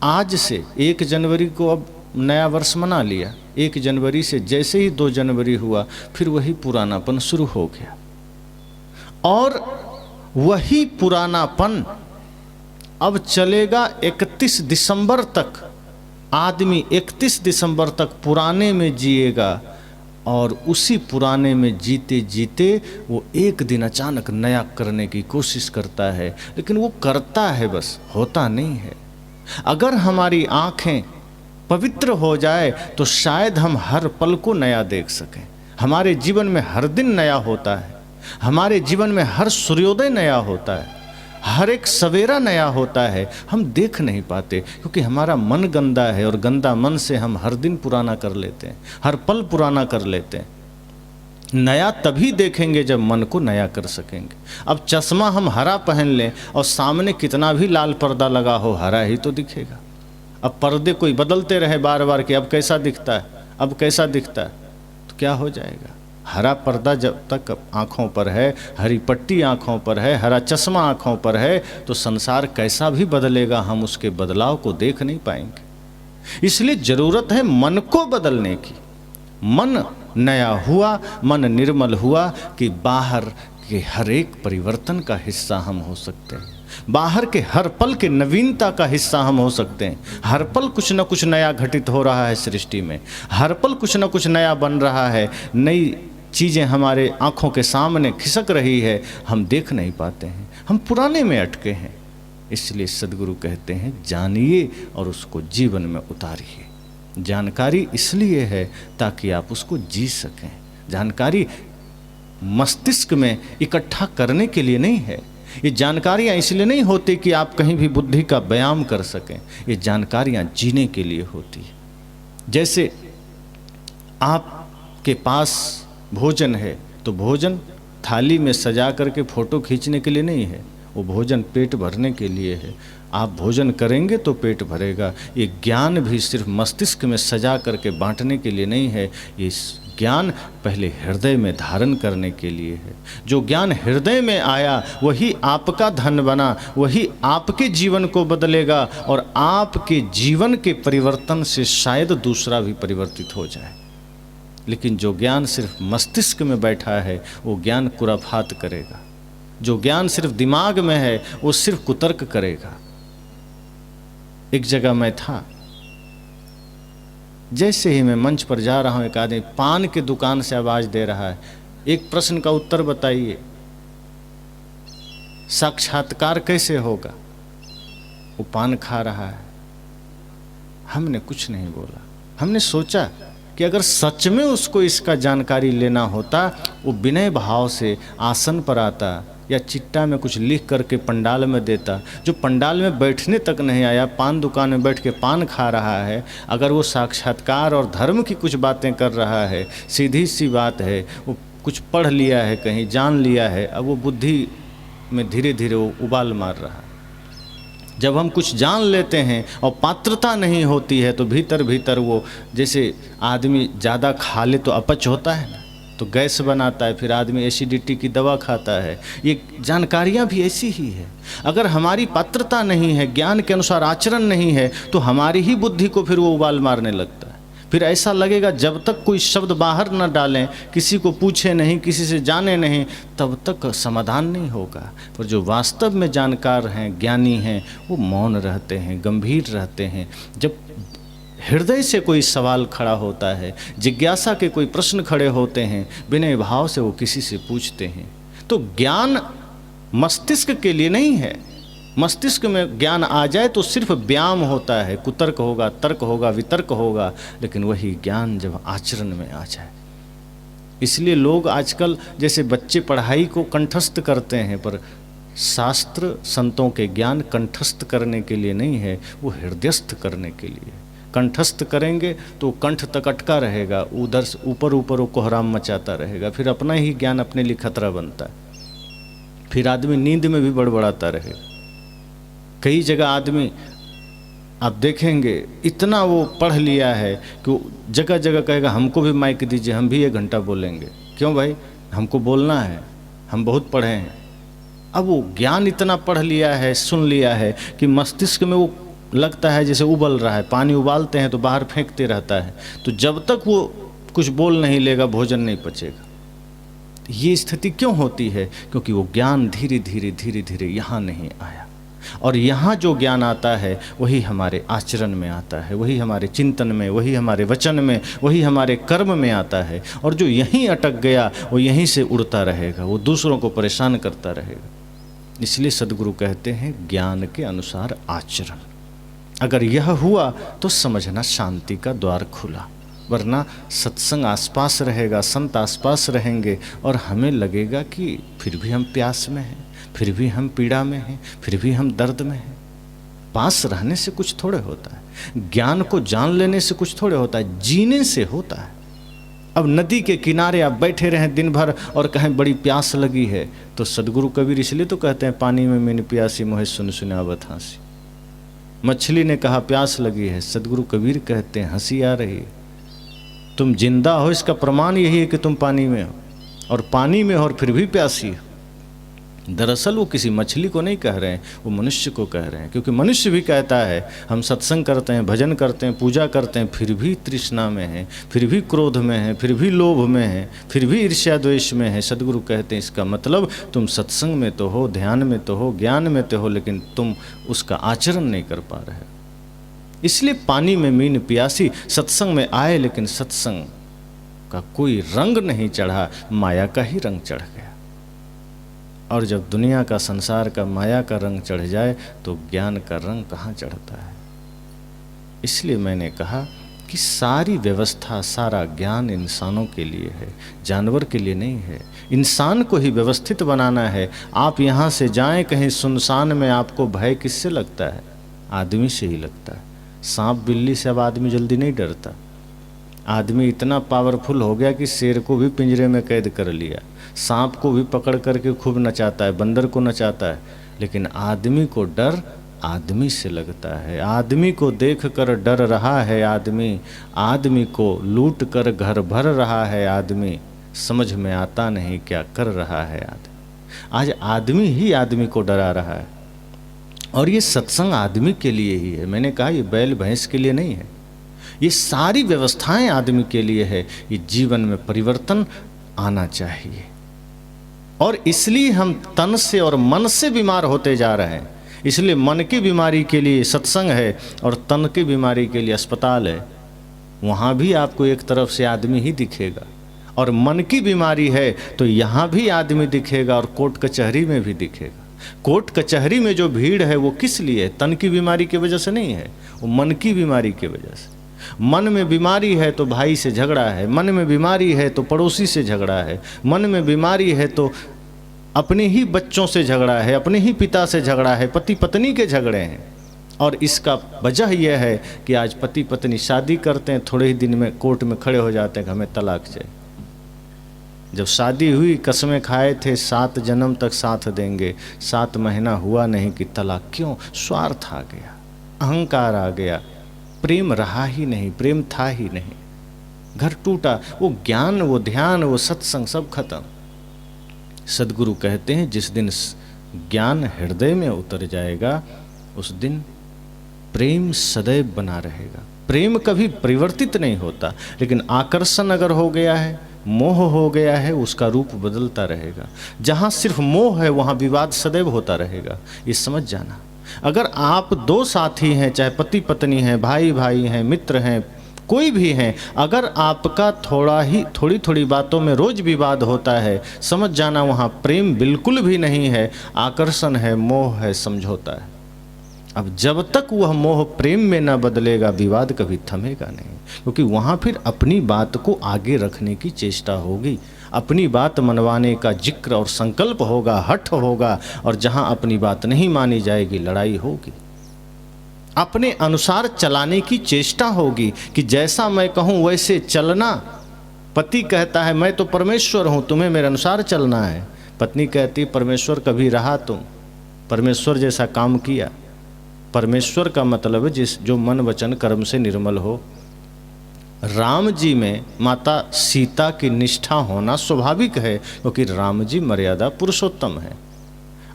आज से 1 जनवरी को अब नया वर्ष मना लिया, 1 जनवरी से जैसे ही 2 जनवरी हुआ फिर वही पुरानापन शुरू हो गया, और वही पुरानापन अब चलेगा 31 दिसंबर तक। आदमी 31 दिसंबर तक पुराने में जिएगा, और उसी पुराने में जीते जीते वो एक दिन अचानक नया करने की कोशिश करता है, लेकिन वो करता है बस, होता नहीं है। अगर हमारी आँखें पवित्र हो जाए तो शायद हम हर पल को नया देख सकें। हमारे जीवन में हर दिन नया होता है, हमारे जीवन में हर सूर्योदय नया होता है, हर एक सवेरा नया होता है। हम देख नहीं पाते क्योंकि हमारा मन गंदा है, और गंदा मन से हम हर दिन पुराना कर लेते हैं, हर पल पुराना कर लेते हैं। नया तभी देखेंगे जब मन को नया कर सकेंगे। अब चश्मा हम हरा पहन लें और सामने कितना भी लाल पर्दा लगा हो, हरा ही तो दिखेगा। अब पर्दे कोई बदलते रहे बार बार कि अब कैसा दिखता है, अब कैसा दिखता है, तो क्या हो जाएगा। हरा पर्दा जब तक आँखों पर है, हरी पट्टी आँखों पर है, हरा चश्मा आँखों पर है, तो संसार कैसा भी बदलेगा हम उसके बदलाव को देख नहीं पाएंगे। इसलिए ज़रूरत है मन को बदलने की। मन नया हुआ, मन निर्मल हुआ कि बाहर के हर एक परिवर्तन का हिस्सा हम हो सकते हैं, बाहर के हर पल के नवीनता का हिस्सा हम हो सकते हैं। हर पल कुछ न कुछ नया घटित हो रहा है सृष्टि में, हर पल कुछ न कुछ नया बन रहा है, नई चीज़ें हमारे आँखों के सामने खिसक रही है, हम देख नहीं पाते हैं, हम पुराने में अटके हैं। इसलिए सद्गुरु कहते हैं जानिए और उसको जीवन में उतारिए। जानकारी इसलिए है ताकि आप उसको जी सकें। जानकारी मस्तिष्क में इकट्ठा करने के लिए नहीं है। ये जानकारियाँ इसलिए नहीं होती कि आप कहीं भी बुद्धि का व्यायाम कर सकें, ये जानकारियाँ जीने के लिए होती है। जैसे आपके पास भोजन है तो भोजन थाली में सजा करके फ़ोटो खींचने के लिए नहीं है, वो भोजन पेट भरने के लिए है। आप भोजन करेंगे तो पेट भरेगा। ये ज्ञान भी सिर्फ मस्तिष्क में सजा करके बांटने के लिए नहीं है, ये ज्ञान पहले हृदय में धारण करने के लिए है। जो ज्ञान हृदय में आया वही आपका धन बना, वही आपके जीवन को बदलेगा, और आपके जीवन के परिवर्तन से शायद दूसरा भी परिवर्तित हो जाए। लेकिन जो ज्ञान सिर्फ मस्तिष्क में बैठा है वो ज्ञान कुराफात करेगा। जो ज्ञान सिर्फ दिमाग में है वो सिर्फ कुतर्क करेगा। एक जगह मैं था, जैसे ही मैं मंच पर जा रहा हूँ, एक आदमी पान की दुकान से आवाज़ दे रहा है, एक प्रश्न का उत्तर बताइए, साक्षात्कार कैसे होगा। वो पान खा रहा है। हमने कुछ नहीं बोला। हमने सोचा कि अगर सच में उसको इसका जानकारी लेना होता, वो विनय भाव से आसन पर आता या चिट्टा में कुछ लिख करके पंडाल में देता। जो पंडाल में बैठने तक नहीं आया, पान दुकान में बैठ के पान खा रहा है, अगर वो साक्षात्कार और धर्म की कुछ बातें कर रहा है, सीधी सी बात है, वो कुछ पढ़ लिया है, कहीं जान लिया है, अब वो बुद्धि में धीरे धीरे वो उबाल मार रहा है। जब हम कुछ जान लेते हैं और पात्रता नहीं होती है तो भीतर भीतर वो, जैसे आदमी ज़्यादा खा ले तो अपच होता है ना, तो गैस बनाता है, फिर आदमी एसिडिटी की दवा खाता है। ये जानकारियाँ भी ऐसी ही है। अगर हमारी पात्रता नहीं है, ज्ञान के अनुसार आचरण नहीं है, तो हमारी ही बुद्धि को फिर वो उबाल मारने लगता है। फिर ऐसा लगेगा जब तक कोई शब्द बाहर न डालें, किसी को पूछे नहीं, किसी से जाने नहीं, तब तक समाधान नहीं होगा। पर जो वास्तव में जानकार हैं, ज्ञानी हैं, वो मौन रहते हैं, गंभीर रहते हैं। जब हृदय से कोई सवाल खड़ा होता है, जिज्ञासा के कोई प्रश्न खड़े होते हैं, विनय भाव से वो किसी से पूछते हैं। तो ज्ञान मस्तिष्क के लिए नहीं है। मस्तिष्क में ज्ञान आ जाए तो सिर्फ व्यायाम होता है, कुतर्क होगा, तर्क होगा, वितर्क होगा, लेकिन वही ज्ञान जब आचरण में आ जाए। इसलिए लोग आजकल, जैसे बच्चे पढ़ाई को कंठस्थ करते हैं, पर शास्त्र संतों के ज्ञान कंठस्थ करने के लिए नहीं है, वो हृदयस्थ करने के लिए। कंठस्थ करेंगे तो कंठ तक अटका रहेगा, उधर से ऊपर ऊपर वो कोहराम मचाता रहेगा, फिर अपना ही ज्ञान अपने लिए खतरा बनता है। फिर आदमी नींद में भी बड़बड़ाता रहेगा। कई जगह आदमी आप देखेंगे इतना वो पढ़ लिया है कि जगह जगह कहेगा हमको भी माइक दीजिए, हम भी 1 घंटा बोलेंगे। क्यों भाई, हमको बोलना है, हम बहुत पढ़े हैं। अब वो ज्ञान इतना पढ़ लिया है, सुन लिया है कि मस्तिष्क में वो लगता है जैसे उबल रहा है, पानी उबालते हैं तो बाहर फेंकते रहता है, तो जब तक वो कुछ बोल नहीं लेगा भोजन नहीं पचेगा। ये स्थिति क्यों होती है? क्योंकि वो ज्ञान धीरे धीरे धीरे धीरे यहाँ नहीं आया। और यहाँ जो ज्ञान आता है वही हमारे आचरण में आता है, वही हमारे चिंतन में, वही हमारे वचन में, वही हमारे कर्म में आता है। और जो यहीं अटक गया वो यहीं से उड़ता रहेगा, वो दूसरों को परेशान करता रहेगा। इसलिए सद्गुरु कहते हैं ज्ञान के अनुसार आचरण। अगर यह हुआ तो समझना शांति का द्वार खुला, वरना सत्संग आसपास रहेगा, संत आसपास रहेंगे और हमें लगेगा कि फिर भी हम प्यास में हैं, फिर भी हम पीड़ा में हैं, फिर भी हम दर्द में हैं। पास रहने से कुछ थोड़े होता है, ज्ञान को जान लेने से कुछ थोड़े होता है, जीने से होता है। अब नदी के किनारे आप बैठे रहें दिन भर और कहें बड़ी प्यास लगी है, तो सदगुरु कबीर इसलिए तो कहते हैं पानी में मैंने प्यासी मोहे सुन सुनावत हंसी। मछली ने कहा प्यास लगी है, सदगुरु कबीर कहते हैं हंसी आ रही है। तुम जिंदा हो इसका प्रमाण यही है कि तुम पानी में हो, और पानी में हो और फिर भी प्यासी हो। दरअसल वो किसी मछली को नहीं कह रहे हैं, वो मनुष्य को कह रहे हैं। क्योंकि मनुष्य भी कहता है हम सत्संग करते हैं, भजन करते हैं, पूजा करते हैं, फिर भी तृष्णा में हैं, फिर भी क्रोध में हैं, फिर भी लोभ में हैं, फिर भी ईर्ष्या द्वेष में है। सदगुरु कहते हैं इसका मतलब तुम सत्संग में तो हो, ध्यान में तो हो, ज्ञान में तो हो, लेकिन तुम उसका आचरण नहीं कर पा रहे। इसलिए पानी में मीन प्यासी, सत्संग में आए लेकिन सत्संग का कोई रंग नहीं चढ़ा, माया का ही रंग चढ़ गया। और जब दुनिया का, संसार का, माया का रंग चढ़ जाए तो ज्ञान का रंग कहाँ चढ़ता है। इसलिए मैंने कहा कि सारी व्यवस्था, सारा ज्ञान इंसानों के लिए है, जानवर के लिए नहीं है। इंसान को ही व्यवस्थित बनाना है। आप यहाँ से जाएं कहीं सुनसान में, आपको भय किससे लगता है? आदमी से ही लगता है। सांप बिल्ली से अब आदमी जल्दी नहीं डरता। आदमी इतना पावरफुल हो गया कि शेर को भी पिंजरे में कैद कर लिया, सांप को भी पकड़ करके खूब नचाता है, बंदर को नचाता है। लेकिन आदमी को डर आदमी से लगता है। आदमी को देख कर डर रहा है आदमी, आदमी को लूट कर घर भर रहा है आदमी, समझ में आता नहीं क्या कर रहा है आदमी। आज आदमी ही आदमी को डरा रहा है। और ये सत्संग आदमी के लिए ही है। मैंने कहा ये बैल भैंस के लिए नहीं है, ये सारी व्यवस्थाएं आदमी के लिए है। ये जीवन में परिवर्तन आना चाहिए। और इसलिए हम तन से और मन से बीमार होते जा रहे हैं। इसलिए मन की बीमारी के लिए सत्संग है और तन की बीमारी के लिए अस्पताल है। वहाँ भी आपको एक तरफ से आदमी ही दिखेगा। और मन की बीमारी है तो यहाँ भी आदमी दिखेगा और कोर्ट कचहरी में भी दिखेगा। कोर्ट कचहरी में जो भीड़ है वो किस लिए है? तन की बीमारी की वजह से नहीं है, वो मन की बीमारी की वजह से। मन में बीमारी है तो भाई से झगड़ा है, मन में बीमारी है तो पड़ोसी से झगड़ा है, मन में बीमारी है तो अपने ही बच्चों से झगड़ा है, अपने ही पिता से झगड़ा है, पति पत्नी के झगड़े हैं। और इसका वजह यह है कि आज पति पत्नी शादी करते हैं, थोड़े ही दिन में कोर्ट में खड़े हो जाते हैं कि हमें तलाक चाहिए। जब शादी हुई कसमें खाए थे 7 जन्म तक साथ देंगे, 7 महीना हुआ नहीं कि तलाक। क्यों? स्वार्थ आ गया, अहंकार आ गया, प्रेम रहा ही नहीं, प्रेम था ही नहीं, घर टूटा। वो ज्ञान, वो ध्यान, वो सत्संग सब खत्म। सदगुरु कहते हैं जिस दिन ज्ञान हृदय में उतर जाएगा उस दिन प्रेम सदैव बना रहेगा। प्रेम कभी परिवर्तित नहीं होता, लेकिन आकर्षण अगर हो गया है, मोह हो गया है, उसका रूप बदलता रहेगा। जहाँ सिर्फ मोह है वहाँ विवाद सदैव होता रहेगा। ये समझ जाना। अगर आप 2 साथी हैं, चाहे पति पत्नी हैं, भाई भाई हैं, मित्र हैं, कोई भी हैं, अगर आपका थोड़ी थोड़ी बातों में रोज विवाद होता है, समझ जाना वहाँ प्रेम बिल्कुल भी नहीं है, आकर्षण है, मोह है, समझौता है। अब जब तक वह मोह प्रेम में न बदलेगा, विवाद कभी थमेगा नहीं। क्योंकि वहाँ फिर अपनी बात को आगे रखने की चेष्टा होगी, अपनी बात मनवाने का जिक्र और संकल्प होगा, हठ होगा। और जहाँ अपनी बात नहीं मानी जाएगी, लड़ाई होगी। अपने अनुसार चलाने की चेष्टा होगी कि जैसा मैं कहूँ वैसे चलना। पति कहता है मैं तो परमेश्वर हूँ, तुम्हें मेरे अनुसार चलना है। पत्नी कहती परमेश्वर कभी रहा तुम, परमेश्वर जैसा काम किया। परमेश्वर का मतलब जो मन वचन कर्म से निर्मल हो। राम जी में माता सीता की निष्ठा होना स्वाभाविक है, क्योंकि राम जी मर्यादा पुरुषोत्तम है।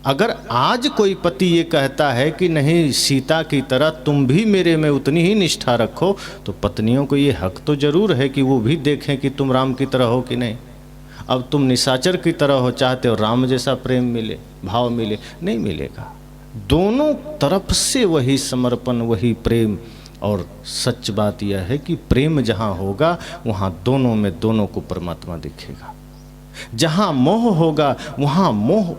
अगर आज कोई पति ये कहता है कि नहीं सीता की तरह तुम भी मेरे में उतनी ही निष्ठा रखो, तो पत्नियों को ये हक तो जरूर है कि वो भी देखें कि तुम राम की तरह हो कि नहीं। अब तुम निशाचर की तरह हो, चाहते हो राम जैसा प्रेम मिले, भाव मिले, नहीं मिलेगा। दोनों तरफ से वही समर्पण, वही प्रेम। और सच बात यह है कि प्रेम जहाँ होगा वहाँ दोनों में दोनों को परमात्मा दिखेगा। जहाँ मोह होगा वहाँ मोह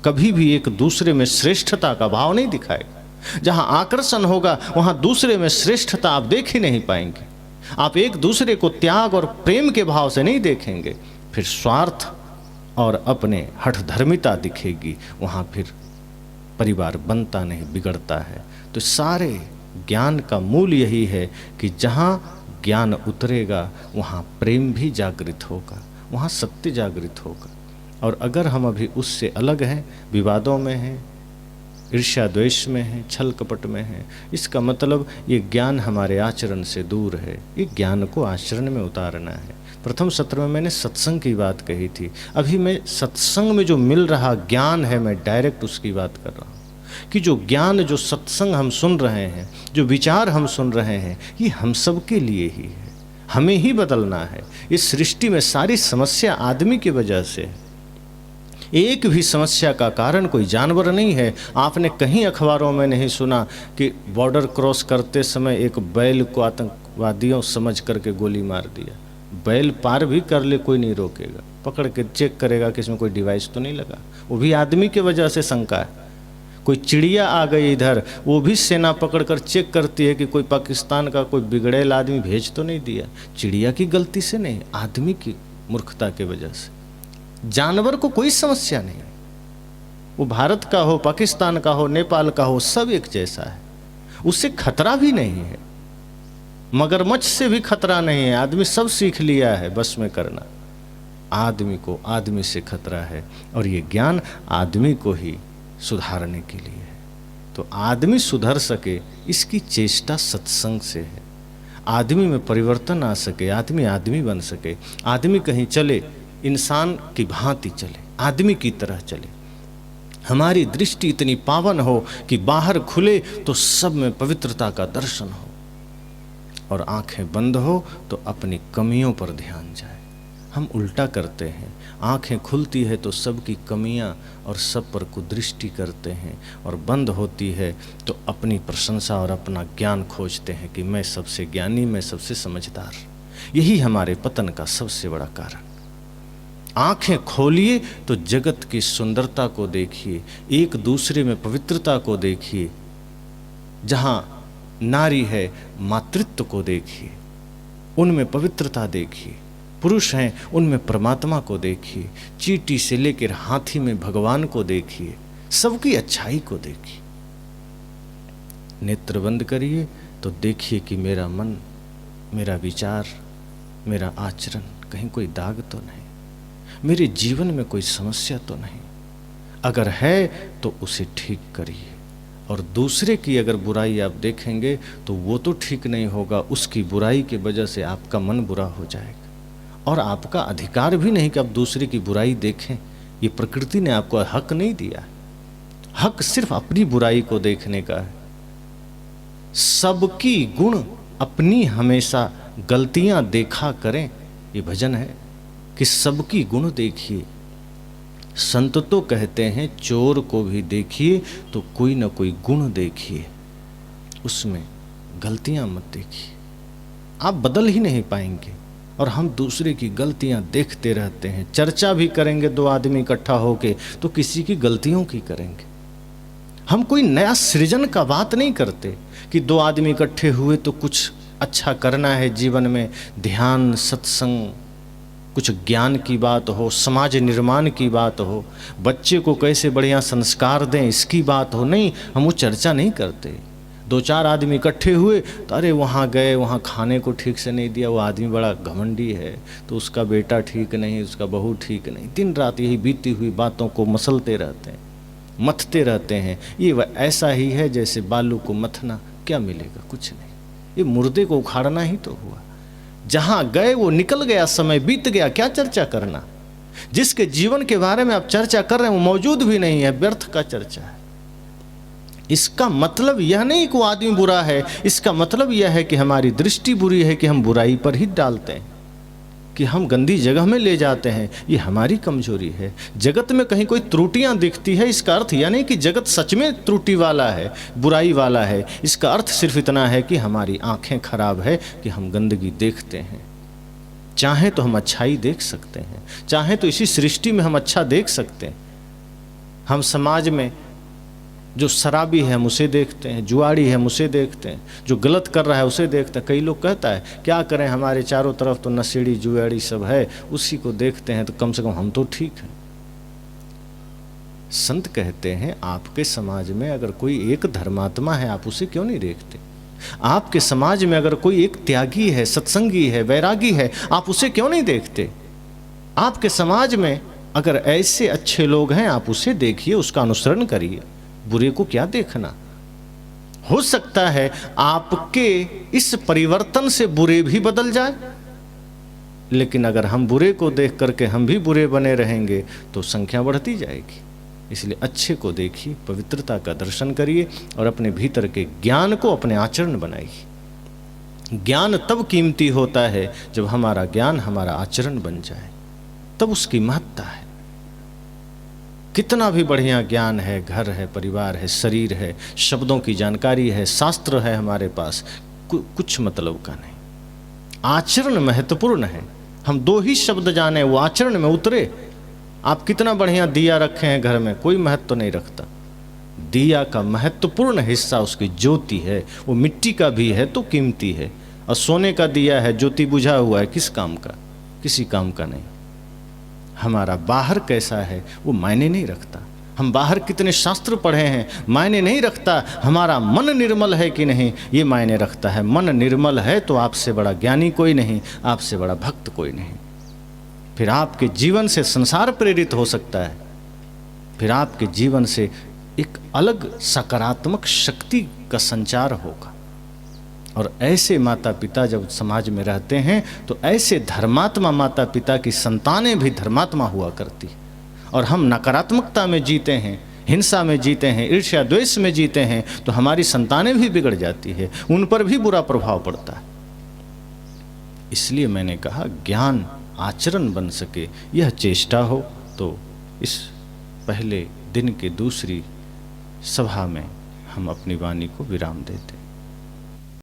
कभी भी एक दूसरे में श्रेष्ठता का भाव नहीं दिखाएगा। जहाँ आकर्षण होगा वहाँ दूसरे में श्रेष्ठता आप देख ही नहीं पाएंगे। आप एक दूसरे को त्याग और प्रेम के भाव से नहीं देखेंगे, फिर स्वार्थ और अपने हठ धर्मिता दिखेगी। वहाँ फिर परिवार बनता नहीं, बिगड़ता है। तो सारे ज्ञान का मूल यही है कि जहाँ ज्ञान उतरेगा वहाँ प्रेम भी जागृत होगा, वहाँ सत्य जागृत होगा। और अगर हम अभी उससे अलग हैं, विवादों में हैं, ईर्ष्या द्वेष में हैं, छल कपट में हैं, इसका मतलब ये ज्ञान हमारे आचरण से दूर है। ये ज्ञान को आचरण में उतारना है। प्रथम सत्र में मैंने सत्संग की बात कही थी। अभी मैं सत्संग में जो मिल रहा ज्ञान है, मैं डायरेक्ट उसकी बात कर रहा हूँ कि जो ज्ञान, जो सत्संग हम सुन रहे हैं, जो विचार हम सुन रहे हैं, ये हम सब के लिए ही है। हमें ही बदलना है। इस सृष्टि में सारी समस्या आदमी की वजह से है। एक भी समस्या का कारण कोई जानवर नहीं है। आपने कहीं अखबारों में नहीं सुना कि बॉर्डर क्रॉस करते समय एक बैल को आतंकवादियों समझ करके गोली मार दिया। बैल पार भी कर ले, कोई नहीं रोकेगा, पकड़ के चेक करेगा कि इसमें कोई डिवाइस तो नहीं लगा। वो भी आदमी की वजह से शंका है। कोई चिड़िया आ गई इधर, वो भी सेना पकड़ कर चेक करती है कि कोई पाकिस्तान का कोई बिगड़ेल आदमी भेज तो नहीं दिया। चिड़िया की गलती से नहीं, आदमी की मूर्खता की वजह से। जानवर को कोई समस्या नहीं, वो भारत का हो, पाकिस्तान का हो, नेपाल का हो, सब एक जैसा है, उससे खतरा भी नहीं है। मगरमच्छ से भी खतरा नहीं है। आदमी सब सीख लिया है बस में करना। आदमी को आदमी से खतरा है, और ये ज्ञान आदमी को ही सुधारने के लिए है। तो आदमी सुधर सके, इसकी चेष्टा सत्संग से है। आदमी में परिवर्तन आ सके, आदमी आदमी बन सके, आदमी कहीं चले इंसान की भांति चले, आदमी की तरह चले। हमारी दृष्टि इतनी पावन हो कि बाहर खुले तो सब में पवित्रता का दर्शन हो, और आंखें बंद हो तो अपनी कमियों पर ध्यान जाए। हम उल्टा करते हैं। आंखें खुलती है तो सबकी कमियां और सब पर कुदृष्टि करते हैं, और बंद होती है तो अपनी प्रशंसा और अपना ज्ञान खोजते हैं कि मैं सबसे ज्ञानी, मैं सबसे समझदार। यही हमारे पतन का सबसे बड़ा कारण। आंखें खोलिए तो जगत की सुंदरता को देखिए, एक दूसरे में पवित्रता को देखिए। जहाँ नारी है मातृत्व को देखिए, उनमें पवित्रता देखिए। पुरुष हैं उनमें परमात्मा को देखिए। चींटी से लेकर हाथी में भगवान को देखिए, सबकी अच्छाई को देखिए। नेत्र बंद करिए तो देखिए कि मेरा मन, मेरा विचार, मेरा आचरण कहीं कोई दाग तो नहीं, मेरे जीवन में कोई समस्या तो नहीं। अगर है तो उसे ठीक करिए। और दूसरे की अगर बुराई आप देखेंगे तो वो तो ठीक नहीं होगा, उसकी बुराई की वजह से आपका मन बुरा हो जाएगा। और आपका अधिकार भी नहीं कि आप दूसरे की बुराई देखें। ये प्रकृति ने आपको हक नहीं दिया। हक सिर्फ अपनी बुराई को देखने का है। सबकी गुण अपनी हमेशा गलतियां देखा करें, ये भजन है कि सबकी गुण देखिए। संत तो कहते हैं चोर को भी देखिए तो कोई ना कोई गुण देखिए, उसमें गलतियां मत देखिए। आप बदल ही नहीं पाएंगे। और हम दूसरे की गलतियां देखते रहते हैं। चर्चा भी करेंगे दो आदमी इकट्ठा होके तो किसी की गलतियों की करेंगे। हम कोई नया सृजन का बात नहीं करते कि दो आदमी इकट्ठे हुए तो कुछ अच्छा करना है जीवन में, ध्यान, सत्संग, कुछ ज्ञान की बात हो, समाज निर्माण की बात हो, बच्चे को कैसे बढ़िया संस्कार दें इसकी बात हो। नहीं, हम वो चर्चा नहीं करते। दो चार आदमी इकट्ठे हुए तो अरे वहाँ गए, वहाँ खाने को ठीक से नहीं दिया, वो आदमी बड़ा घमंडी है, तो उसका बेटा ठीक नहीं, उसका बहू ठीक नहीं। दिन रात यही बीती हुई बातों को मसलते रहते हैं, मथते रहते हैं। ये ऐसा ही है जैसे बालू को मथना, क्या मिलेगा? कुछ नहीं। ये मुर्दे को उखाड़ना ही तो हुआ। जहाँ गए वो निकल गया, समय बीत गया, क्या चर्चा करना। जिसके जीवन के बारे में आप चर्चा कर रहे हैं वो मौजूद भी नहीं है, व्यर्थ का चर्चा है। इसका मतलब यह नहीं कि वो आदमी बुरा है, इसका मतलब यह है कि हमारी दृष्टि बुरी है, कि हम बुराई पर ही डालते हैं, कि हम गंदी जगह में ले जाते हैं। ये हमारी कमजोरी है। जगत में कहीं कोई त्रुटियां दिखती है, इसका अर्थ यह नहीं कि जगत सच में त्रुटि वाला है, बुराई वाला है। इसका अर्थ सिर्फ इतना है कि हमारी आंखें खराब है, कि हम गंदगी देखते हैं। चाहे तो हम अच्छाई देख सकते हैं, चाहे तो इसी सृष्टि में हम अच्छा देख सकते हैं। हम समाज में जो शराबी है हम उसे देखते हैं, जुआड़ी है हम उसे देखते हैं, जो गलत कर रहा है उसे देखते हैं। कई लोग कहता है क्या करें, हमारे चारों तरफ तो नशेड़ी जुआड़ी सब है, उसी को देखते हैं तो कम से कम हम तो ठीक हैं। संत कहते हैं आपके समाज में अगर कोई एक धर्मात्मा है आप उसे क्यों नहीं देखते? आपके समाज में अगर कोई एक त्यागी है, सत्संगी है, वैरागी है, आप उसे क्यों नहीं देखते? आपके समाज में अगर ऐसे अच्छे लोग हैं आप उसे देखिए, उसका अनुसरण करिए। बुरे को क्या देखना? हो सकता है आपके इस परिवर्तन से बुरे भी बदल जाए, लेकिन अगर हम बुरे को देख करके हम भी बुरे बने रहेंगे तो संख्या बढ़ती जाएगी। इसलिए अच्छे को देखिए, पवित्रता का दर्शन करिए और अपने भीतर के ज्ञान को अपने आचरण बनाइए। ज्ञान तब कीमती होता है जब हमारा ज्ञान हमारा आचरण बन जाए, तब उसकी महत्ता है। कितना भी बढ़िया ज्ञान है, घर है, परिवार है, शरीर है, शब्दों की जानकारी है, शास्त्र है हमारे पास, कुछ मतलब का नहीं। आचरण महत्वपूर्ण है। हम दो ही शब्द जाने, वो आचरण में उतरे। आप कितना बढ़िया दिया रखे हैं घर में, कोई महत्व नहीं रखता। दिया का महत्वपूर्ण हिस्सा उसकी ज्योति है। वो मिट्टी का भी है तो कीमती है, और सोने का दिया है, ज्योति बुझा हुआ है, किस काम का? किसी काम का नहीं। हमारा बाहर कैसा है वो मायने नहीं रखता। हम बाहर कितने शास्त्र पढ़े हैं मायने नहीं रखता। हमारा मन निर्मल है कि नहीं ये मायने रखता है। मन निर्मल है तो आपसे बड़ा ज्ञानी कोई नहीं, आपसे बड़ा भक्त कोई नहीं। फिर आपके जीवन से संसार प्रेरित हो सकता है, फिर आपके जीवन से एक अलग सकारात्मक शक्ति का संचार होगा। और ऐसे माता पिता जब समाज में रहते हैं तो ऐसे धर्मात्मा माता पिता की संतानें भी धर्मात्मा हुआ करती। और हम नकारात्मकता में जीते हैं, हिंसा में जीते हैं, ईर्ष्या द्वेष में जीते हैं, तो हमारी संतानें भी बिगड़ जाती है, उन पर भी बुरा प्रभाव पड़ता है। इसलिए मैंने कहा ज्ञान आचरण बन सके, यह चेष्टा हो। तो इस पहले दिन के दूसरी सभा में हम अपनी वाणी को विराम देते हैं।